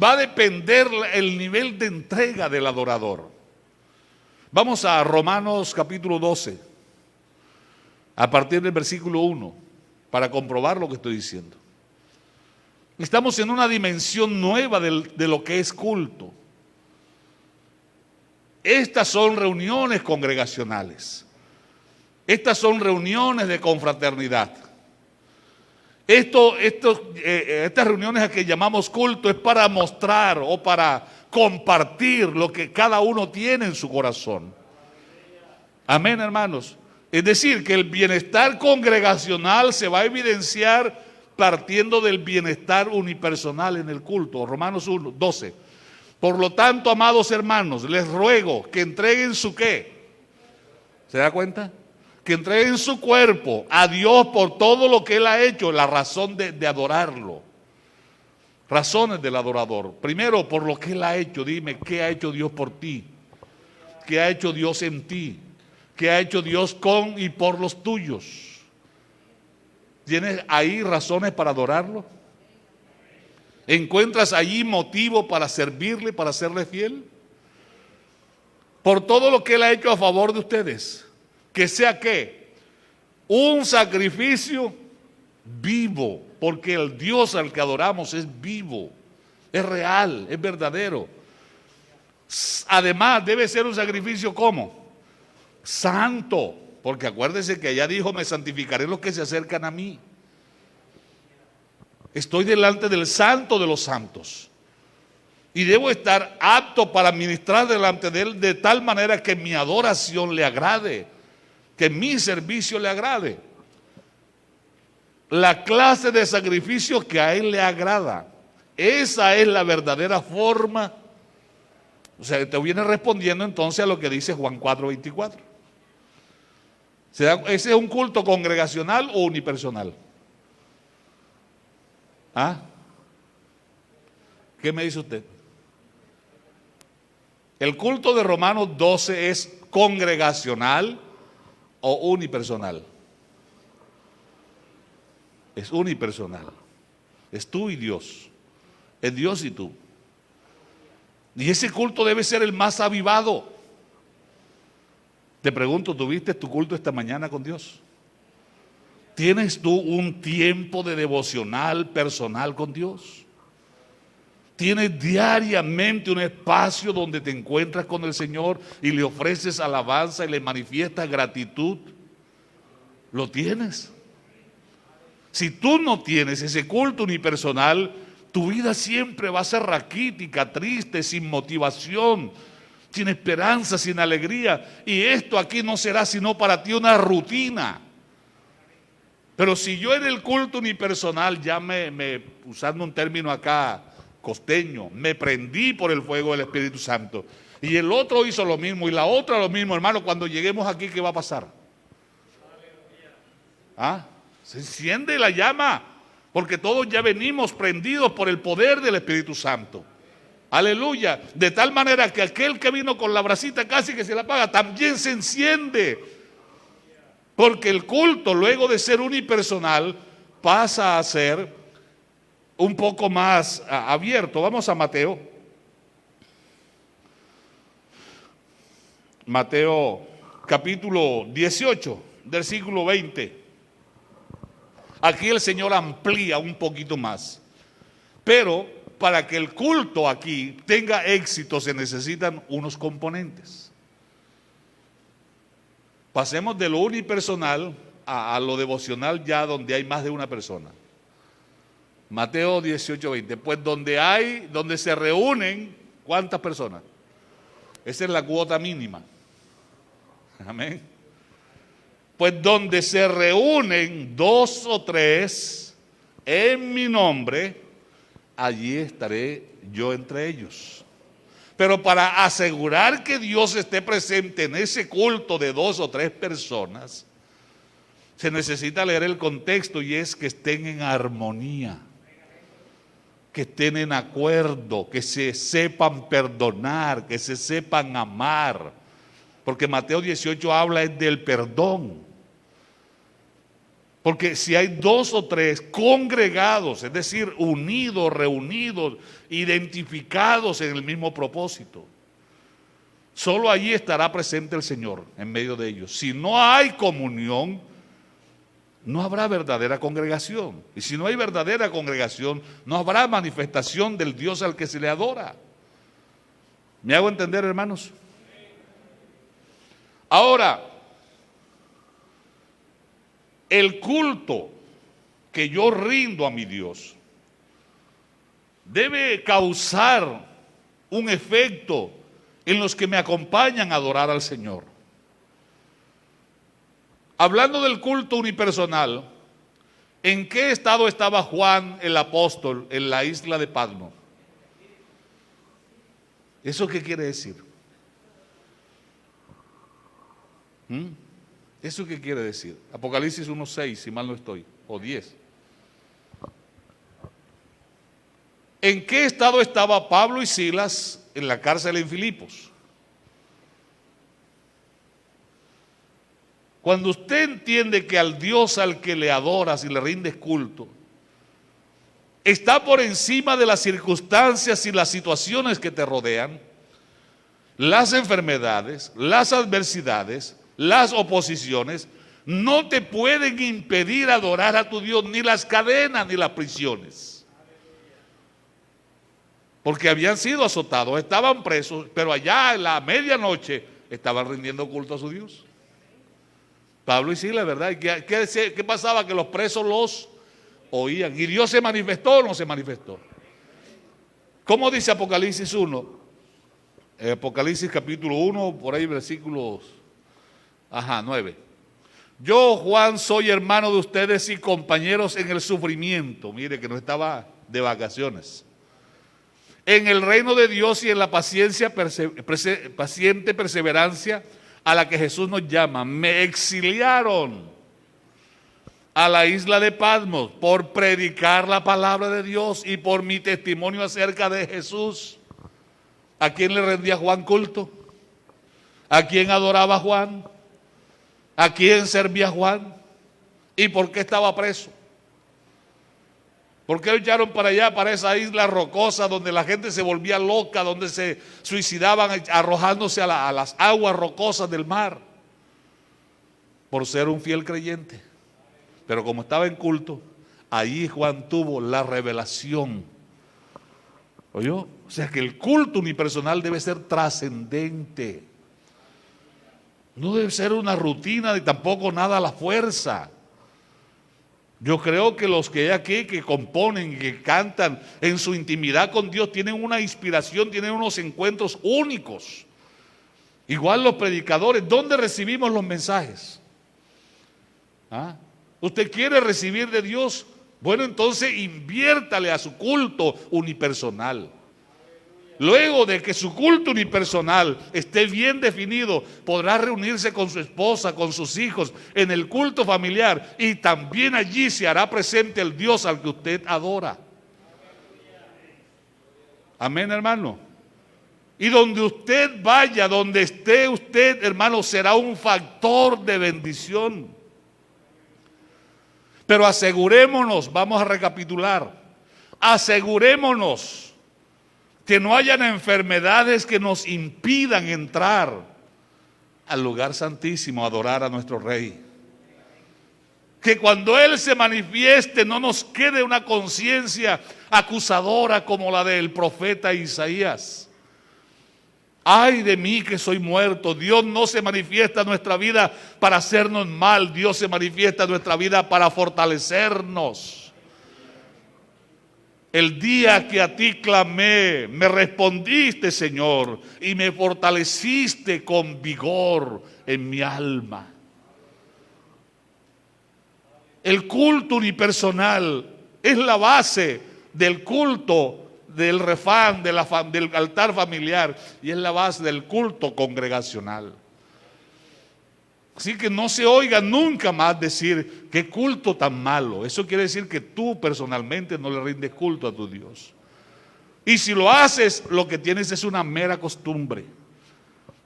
va a depender el nivel de entrega del adorador. Vamos a Romanos capítulo 12, a partir del versículo 1, para comprobar lo que estoy diciendo. Estamos en una dimensión nueva de lo que es culto. Estas son reuniones congregacionales. Estas son reuniones de confraternidad. Estas reuniones a que llamamos culto es para mostrar o para compartir lo que cada uno tiene en su corazón. Amén, hermanos. Es decir, que el bienestar congregacional se va a evidenciar partiendo del bienestar unipersonal en el culto. Romanos 1, 12. Por lo tanto, amados hermanos, les ruego que entreguen su ¿qué? ¿Se da cuenta? Que entreguen su cuerpo a Dios por todo lo que Él ha hecho, la razón de adorarlo. Razones del adorador. Primero, por lo que Él ha hecho. Dime, ¿qué ha hecho Dios por ti? ¿Qué ha hecho Dios en ti? ¿Qué ha hecho Dios con y por los tuyos? ¿Tienes ahí razones para adorarlo? ¿Encuentras allí motivo para servirle, para serle fiel? Por todo lo que Él ha hecho a favor de ustedes. Que sea ¿qué? Un sacrificio vivo, porque el Dios al que adoramos es vivo, es real, es verdadero. Además debe ser un sacrificio ¿cómo? Santo, porque acuérdense que allá dijo, me santificaré los que se acercan a mí. Estoy delante del Santo de los Santos. Y debo estar apto para ministrar delante de Él de tal manera que mi adoración le agrade, que mi servicio le agrade. La clase de sacrificio que a Él le agrada. Esa es la verdadera forma. O sea, te viene respondiendo entonces a lo que dice Juan 4:24. ¿Ese es un culto congregacional o unipersonal? ¿Ah? ¿Qué me dice usted? ¿El culto de Romanos 12 es congregacional o unipersonal? Es unipersonal. Es tú y Dios. Es Dios y tú. Y ese culto debe ser el más avivado. Te pregunto, ¿tuviste tu culto esta mañana con Dios? ¿Tienes tú un tiempo de devocional personal con Dios? ¿Tienes diariamente un espacio donde te encuentras con el Señor y le ofreces alabanza y le manifiestas gratitud? ¿Lo tienes? Si tú no tienes ese culto unipersonal, tu vida siempre va a ser raquítica, triste, sin motivación, sin esperanza, sin alegría. Y esto aquí no será sino para ti una rutina. Pero si yo en el culto unipersonal ya usando un término acá costeño, me prendí por el fuego del Espíritu Santo, y el otro hizo lo mismo y la otra lo mismo, hermano, cuando lleguemos aquí, ¿qué va a pasar? ¿Ah? Se enciende la llama, porque todos ya venimos prendidos por el poder del Espíritu Santo. Aleluya. De tal manera que aquel que vino con la brasita casi que se la apaga, también se enciende. Porque el culto, luego de ser unipersonal, pasa a ser un poco más abierto. Vamos a Mateo. Mateo capítulo 18, versículo 20. Aquí el Señor amplía un poquito más. Pero para que el culto aquí tenga éxito se necesitan unos componentes. Pasemos de lo unipersonal a lo devocional, ya donde hay más de una persona. Mateo 18:20. Pues donde se reúnen, ¿cuántas personas? Esa es la cuota mínima. Amén. Pues donde se reúnen 2 o 3 en mi nombre, allí estaré yo entre ellos. Pero para asegurar que Dios esté presente en ese culto de 2 o 3 personas, se necesita leer el contexto, y es que estén en armonía, que estén en acuerdo, que se sepan perdonar, que se sepan amar. Porque Mateo 18 habla del perdón. Porque si hay 2 o 3 congregados, es decir, unidos, reunidos, identificados en el mismo propósito, solo allí estará presente el Señor en medio de ellos. Si no hay comunión, no habrá verdadera congregación. Y si no hay verdadera congregación, no habrá manifestación del Dios al que se le adora. ¿Me hago entender, hermanos? Ahora, el culto que yo rindo a mi Dios debe causar un efecto en los que me acompañan a adorar al Señor. Hablando del culto unipersonal, ¿en qué estado estaba Juan el apóstol en la isla de Patmos? ¿Eso qué quiere decir? ¿Eso qué quiere decir? Apocalipsis 1:6, si mal no estoy, o 10. ¿En qué estado estaba Pablo y Silas en la cárcel en Filipos? Cuando usted entiende que al Dios al que le adoras y le rindes culto está por encima de las circunstancias y las situaciones que te rodean, las enfermedades, las adversidades, las oposiciones, no te pueden impedir adorar a tu Dios, ni las cadenas ni las prisiones. Porque habían sido azotados, estaban presos, pero allá en la medianoche estaban rindiendo culto a su Dios. Pablo y Silas, ¿verdad? ¿Qué pasaba? Que los presos los Oían. ¿Y Dios se manifestó o no se manifestó? ¿Cómo dice Apocalipsis 1? Apocalipsis capítulo 1, por ahí versículos 9. Yo, Juan, soy hermano de ustedes y compañeros en el sufrimiento. Mire que no estaba de vacaciones. En el reino de Dios y en la paciente perseverancia a la que Jesús nos llama. Me exiliaron a la isla de Patmos por predicar la palabra de Dios y por mi testimonio acerca de Jesús. ¿A quién le rendía Juan culto? ¿A quién adoraba Juan? ¿A quién servía Juan? ¿Y por qué estaba preso? ¿Por qué lo echaron para allá, para esa isla rocosa donde la gente se volvía loca, donde se suicidaban arrojándose a las aguas rocosas del mar? Por ser un fiel creyente. Pero como estaba en culto, ahí Juan tuvo la revelación. ¿Oyó? O sea que el culto unipersonal debe ser trascendente. No debe ser una rutina ni tampoco nada a la fuerza. Yo creo que los que hay aquí, que componen, que cantan en su intimidad con Dios, tienen una inspiración, tienen unos encuentros únicos. Igual los predicadores, ¿dónde recibimos los mensajes? ¿Usted quiere recibir de Dios? Bueno, entonces inviértale a su culto unipersonal. Luego de que su culto unipersonal esté bien definido, podrá reunirse con su esposa, con sus hijos, en el culto familiar, y también allí se hará presente el Dios al que usted adora. Amén, hermano. Y donde usted vaya, donde esté usted, hermano, será un factor de bendición. Pero asegurémonos, vamos a recapitular, asegurémonos que no hayan enfermedades que nos impidan entrar al lugar santísimo a adorar a nuestro Rey. Que cuando Él se manifieste no nos quede una conciencia acusadora como la del profeta Isaías. Ay de mí que soy muerto. Dios no se manifiesta en nuestra vida para hacernos mal. Dios se manifiesta en nuestra vida para fortalecernos. El día que a ti clamé, me respondiste, Señor, y me fortaleciste con vigor en mi alma. El culto unipersonal es la base del culto del refán, del altar familiar, y es la base del culto congregacional. Así que no se oiga nunca más decir qué culto tan malo. Eso quiere decir que tú personalmente no le rindes culto a tu Dios. Y si lo haces, lo que tienes es una mera costumbre.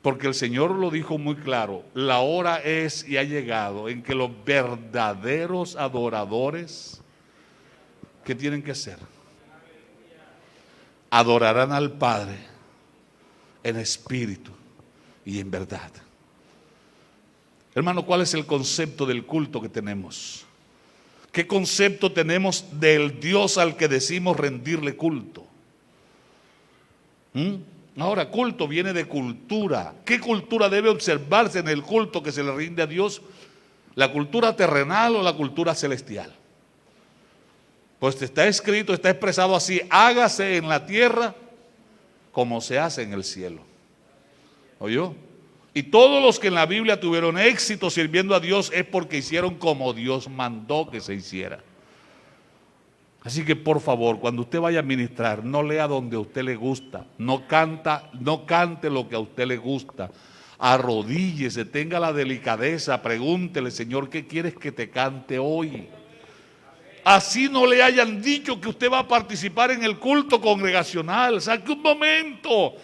Porque el Señor lo dijo muy claro, la hora es y ha llegado en que los verdaderos adoradores, ¿qué tienen que hacer? Adorarán al Padre en espíritu y en verdad. Hermano, ¿cuál es el concepto del culto que tenemos? ¿Qué concepto tenemos del Dios al que decimos rendirle culto? Ahora, culto viene de cultura. ¿Qué cultura debe observarse en el culto que se le rinde a Dios? ¿La cultura terrenal o la cultura celestial? Pues está escrito, está expresado así: hágase en la tierra como se hace en el cielo. ¿Oyó? Y todos los que en la Biblia tuvieron éxito sirviendo a Dios es porque hicieron como Dios mandó que se hiciera. Así que por favor, cuando usted vaya a ministrar, no lea donde a usted le gusta, no cante lo que a usted le gusta. Arrodíllese, tenga la delicadeza, pregúntele: Señor, ¿qué quieres que te cante hoy? Así no le hayan dicho que usted va a participar en el culto congregacional. Saque un momento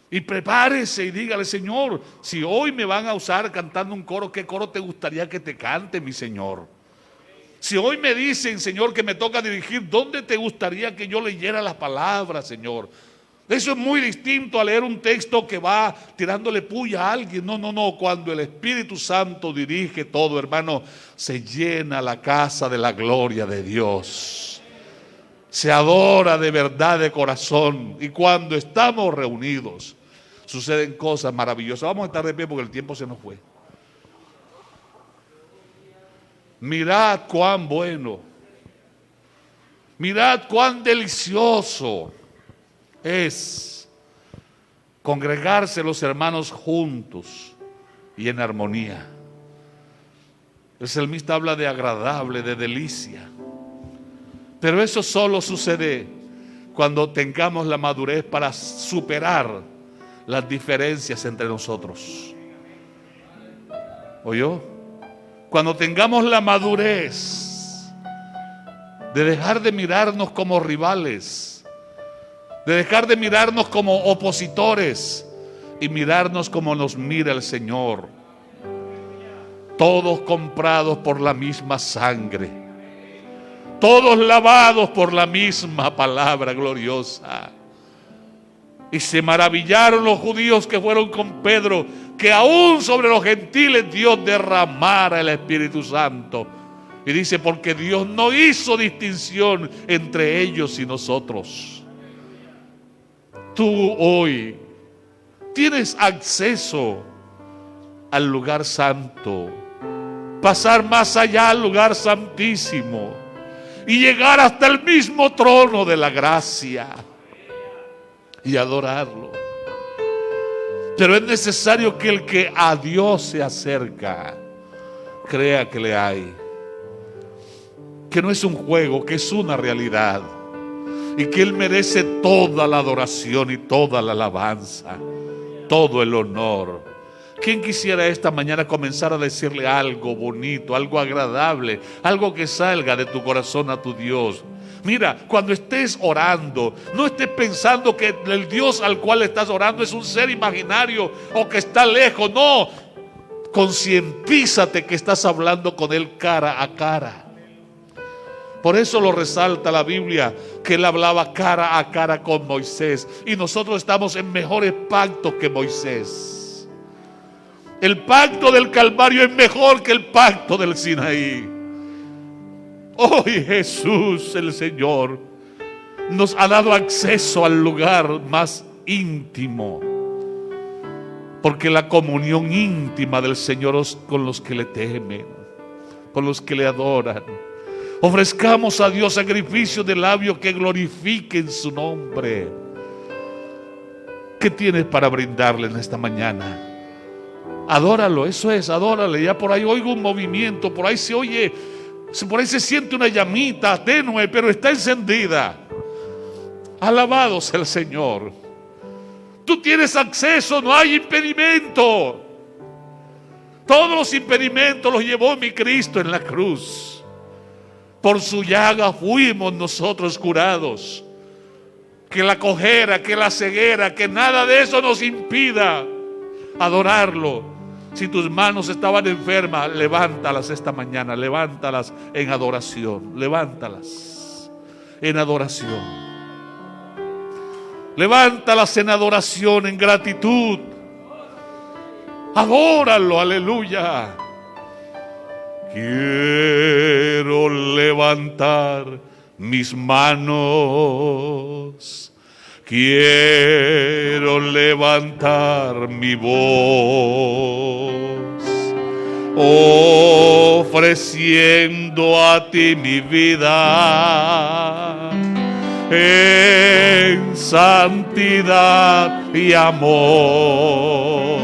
y prepárese y dígale: Señor, si hoy me van a usar cantando un coro, ¿qué coro te gustaría que te cante, mi Señor? Si hoy me dicen, Señor, que me toca dirigir, ¿dónde te gustaría que yo leyera las palabras, Señor? Eso es muy distinto a leer un texto que va tirándole puya a alguien. No. Cuando el Espíritu Santo dirige todo, hermano, se llena la casa de la gloria de Dios. Se adora de verdad, de corazón. Y cuando estamos reunidos, suceden cosas maravillosas. Vamos a estar de pie porque el tiempo se nos fue. Mirad cuán bueno Mirad cuán delicioso es congregarse los hermanos juntos y en armonía. El salmista habla de agradable, de delicia. Pero eso solo sucede cuando tengamos la madurez para superar las diferencias entre nosotros. ¿Oyó? Cuando tengamos la madurez de dejar de mirarnos como rivales, de dejar de mirarnos como opositores y mirarnos como nos mira el Señor. Todos comprados por la misma sangre, todos lavados por la misma palabra gloriosa. Y se maravillaron los judíos que fueron con Pedro, que aún sobre los gentiles Dios derramara el Espíritu Santo. Y dice, porque Dios no hizo distinción entre ellos y nosotros. Tú hoy tienes acceso al lugar santo, pasar más allá al lugar santísimo y llegar hasta el mismo trono de la gracia y adorarlo. Pero es necesario que el que a Dios se acerca crea que le hay, que no es un juego, que es una realidad, y que Él merece toda la adoración y toda la alabanza, todo el honor. ¿Quién quisiera esta mañana comenzar a decirle algo bonito, algo agradable, algo que salga de tu corazón a tu Dios? Mira, cuando estés orando, no estés pensando que el Dios al cual estás orando es un ser imaginario o que está lejos. No, concientízate que estás hablando con Él cara a cara. Por eso lo resalta la Biblia, que Él hablaba cara a cara con Moisés. Y nosotros estamos en mejores pactos que Moisés. El pacto del Calvario es mejor que el pacto del Sinaí. Hoy Jesús, el Señor, nos ha dado acceso al lugar más íntimo. Porque la comunión íntima del Señor es con los que le temen, con los que le adoran. Ofrezcamos a Dios sacrificios de labios que glorifiquen su nombre. ¿Qué tienes para brindarle en esta mañana? Adóralo, eso es, adórale. Ya por ahí oigo un movimiento, por ahí se oye, por ahí se siente una llamita tenue, pero está encendida. Alabado sea el Señor. Tú tienes acceso, no hay impedimento. Todos los impedimentos los llevó mi Cristo en la cruz. Por su llaga fuimos nosotros curados. Que la cojera, que la ceguera, que nada de eso nos impida adorarlo. Si tus manos estaban enfermas, levántalas esta mañana, levántalas en adoración, levántalas en adoración. Levántalas en adoración, en gratitud. Adóralo, aleluya. Quiero levantar mis manos, quiero levantar mi voz, ofreciendo a ti mi vida en santidad y amor.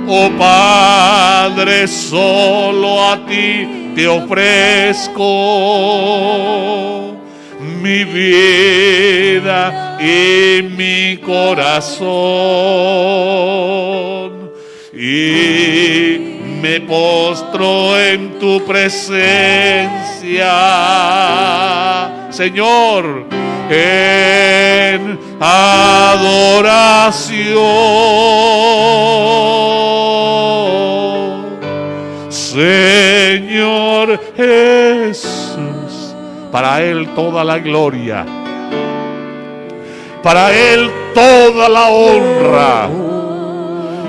Oh Padre, solo a ti te ofrezco mi vida y mi corazón, y me postro en tu presencia, Señor, en adoración. Señor Jesús, para Él toda la gloria, para Él toda la honra,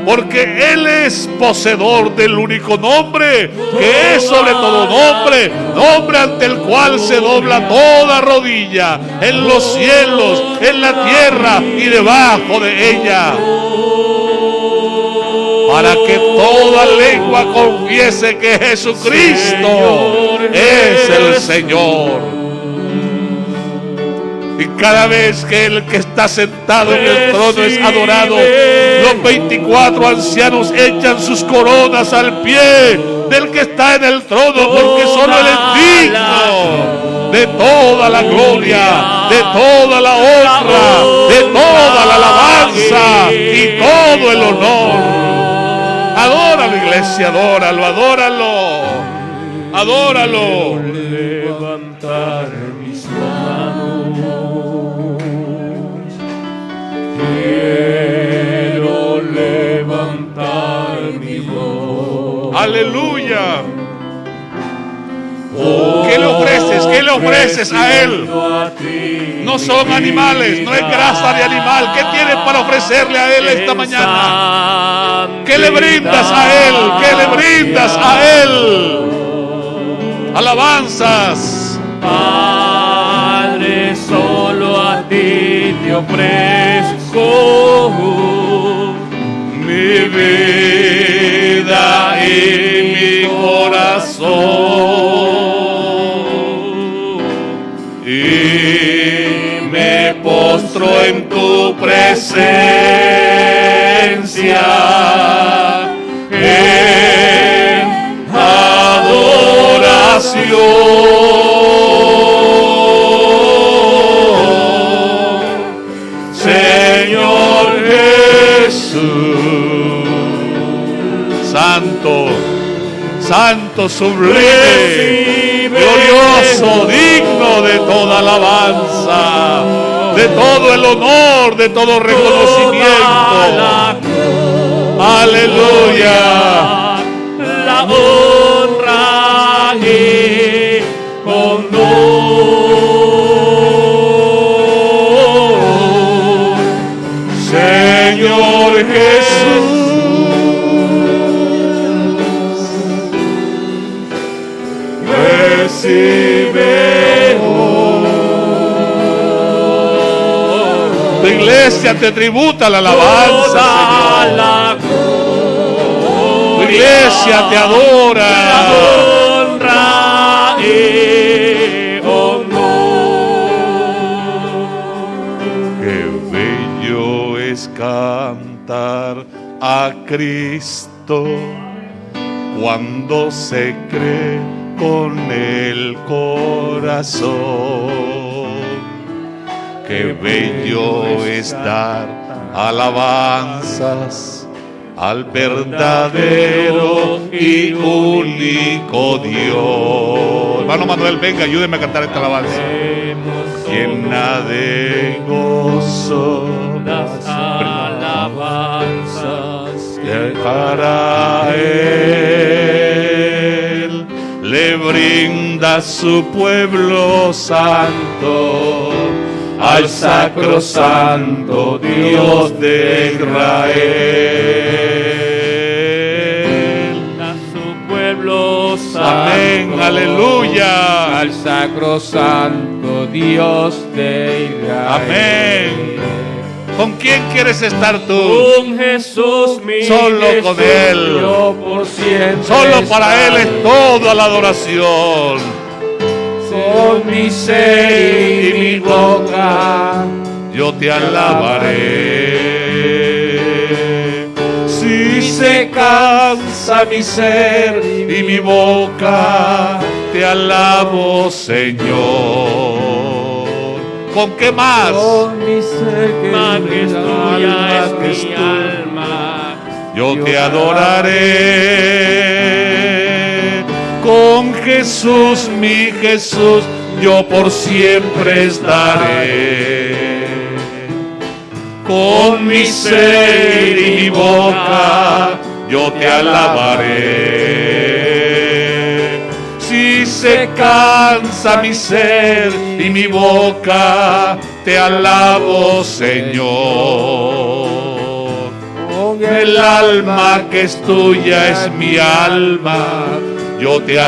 porque Él es poseedor del único nombre que es sobre todo nombre, nombre ante el cual se dobla toda rodilla, en los cielos, en la tierra y debajo de ella, para que toda lengua confiese que Jesucristo es el Señor. Y cada vez que el que está sentado en el trono es adorado, los 24 ancianos echan sus coronas al pie del que está en el trono, porque solo Él es digno de toda la gloria, de toda la honra, de toda la alabanza y todo el honor. Adóralo, iglesia, adóralo, adóralo, adóralo. Levantar mis manos, quiero levantar mi voz. Aleluya. ¿Qué le ofreces? ¿Qué le ofreces a Él? No son animales, no es grasa de animal. ¿Qué tienes para ofrecerle a Él esta mañana? ¿Qué le brindas a Él? ¿Qué le brindas a Él? Alabanzas. Padre, solo a ti te ofrezco Mi vida y mi corazón. Y me postro en tu presencia en adoración, Señor Jesús. Santo, santo, sublime, glorioso, digno de toda alabanza, de todo el honor, de todo reconocimiento. Aleluya. La honra y honor, Señor Jesús. Recibe tu iglesia te tributa la alabanza, Señor. Tu iglesia te adora. Honra y honor. Qué bello es cantar a Cristo cuando se cree con el corazón. Qué bello es dar alabanzas al verdadero y único Dios. Hermano Manuel, venga, ayúdeme a cantar esta alabanza. Llena de gozo Las alabanzas que para Él le brinda su pueblo santo, al sacrosanto Dios de Israel. a su pueblo santo. Amén, aleluya. Al sacrosanto Dios de Israel. Amén. ¿Con quién quieres estar tú? Con Jesús, mi Solo Jesús, con Él. yo por siempre Solo para Él es estaré. toda la adoración. Con mi ser y mi boca Yo te alabaré. Si se cansa mi ser y mi boca, te alabo, Señor. ¿Con qué más? con mi ser Más que es tuya es que es mi tuya. alma. Yo te adoraré. Con Jesús, mi Jesús, yo por siempre estaré. Con mi ser y mi boca, yo te alabaré. Si se cansa mi ser y mi boca, te alabo, Señor. con El alma que es tuya es mi alma, yo te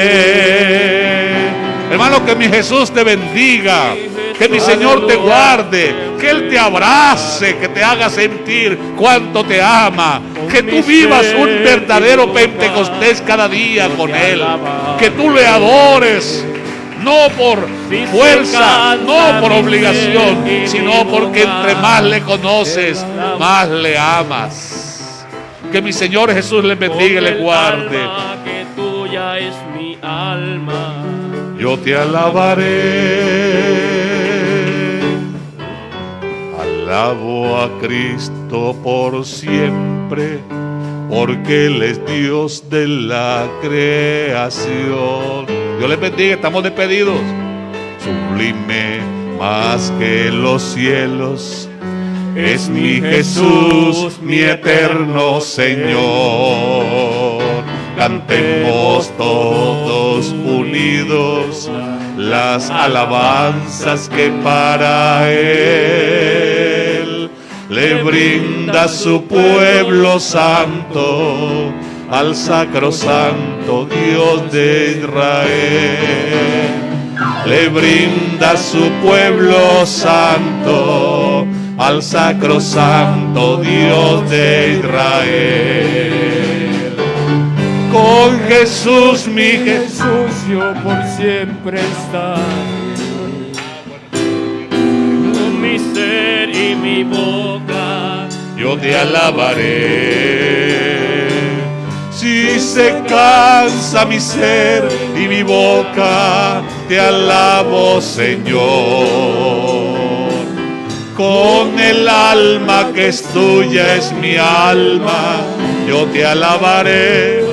alabaré. Hermano, que mi Jesús te bendiga, que mi Señor te guarde, que Él te abrace, que te haga sentir cuánto te ama, que tú vivas un verdadero Pentecostés cada día con Él, que tú le adores, no por Si se fuerza, cansa no por mi obligación, ser y sino mi porque boca, entre más le conoces, el más le amas. Que mi Señor Jesús le bendiga y le guarde. Alma que tuya es mi alma. Yo te alabaré. Alabo a Cristo por siempre, porque Él es Dios de la creación. Dios les bendiga, estamos despedidos. Sublime más que los cielos es mi Jesús, mi eterno Señor. Cantemos todos unidos las alabanzas que para Él le brinda su pueblo santo, al sacrosanto Dios de Israel. Le brinda su pueblo santo, al sacrosanto Dios de Israel. Con Jesús, mi Jesús, yo por siempre estaré. Con mi ser y mi boca, yo te alabaré. Si se cansa mi ser y mi boca, te alabo, Señor. Con el alma que es tuya, es mi alma, yo te alabaré.